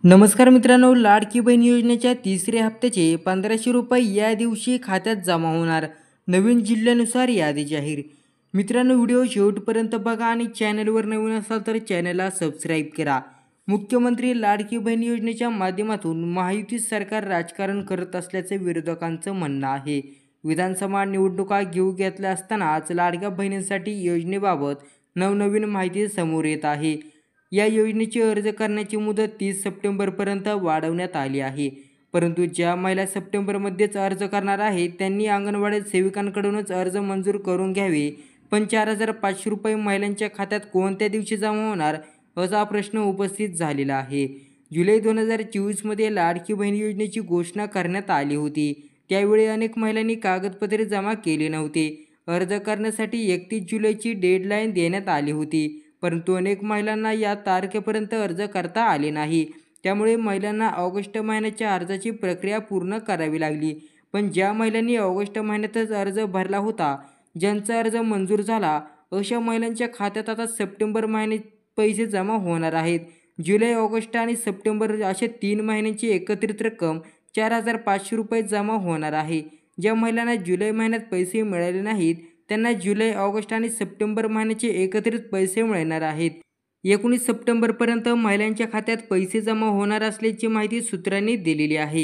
नमस्कार मित्रांनो, लाडकी बहीण योजनेच्या तिसऱ्या हप्त्याचे 1500 रुपये या दिवशी खात्यात जमा होणार. नवीन जिल्ह्यानुसार यादी जाहीर. मित्रांनो, व्हिडिओ शेवटपर्यंत बघा आणि चॅनलवर नवीन असाल तर चॅनलला सबस्क्राईब करा. मुख्यमंत्री लाडकी बहीण योजनेच्या माध्यमातून महायुती सरकार राजकारण करत असल्याचे विरोधकांचं म्हणणं आहे. विधानसभा निवडणुका घेतल्या असतानाच लाडक्या बहिणींसाठी योजनेबाबत नवनवीन माहिती समोर येत आहे. या योजनेची अर्ज करण्याची मुदत 30 सप्टेंबरपर्यंत वाढवण्यात आली आहे. परंतु ज्या महिला सप्टेंबरमध्येच अर्ज करणार आहेत त्यांनी अंगणवाडी सेविकांकडूनच अर्ज मंजूर करून घ्यावे. पण 4,500 रुपये महिलांच्या खात्यात कोणत्या दिवशी जमा होणार असा प्रश्न उपस्थित झालेला आहे. जुलै 2024मध्ये लाडकी बहीण योजनेची घोषणा करण्यात आली होती. त्यावेळी अनेक महिलांनी कागदपत्रे जमा केले नव्हते. अर्ज करण्यासाठी 31 जुलैची डेडलाईन देण्यात आली होती. परंतु अनेक महिलांना या तारखेपर्यंत अर्ज करता आले नाही. त्यामुळे महिलांना ऑगस्ट महिन्याच्या अर्जाची प्रक्रिया पूर्ण करावी लागली. पण ज्या महिलांनी ऑगस्ट महिन्यातच अर्ज भरला होता, ज्यांचा अर्ज मंजूर झाला, अशा महिलांच्या खात्यात आता सप्टेंबर महिन्यात पैसे जमा होणार आहेत. जुलै, ऑगस्ट आणि सप्टेंबर अशा 3 महिन्यांची एकत्रित रक्कम 4,500 रुपये जमा होणार आहे. ज्या महिलांना जुलै महिन्यात पैसे मिळाले नाहीत त्यांना जुलै, ऑगस्ट आणि सप्टेंबर महिन्याचे एकत्रित पैसे मिळणार आहेत. 19 सप्टेंबरपर्यंत महिलांच्या खात्यात पैसे जमा होणार असल्याची माहिती सूत्रांनी दिलेली आहे.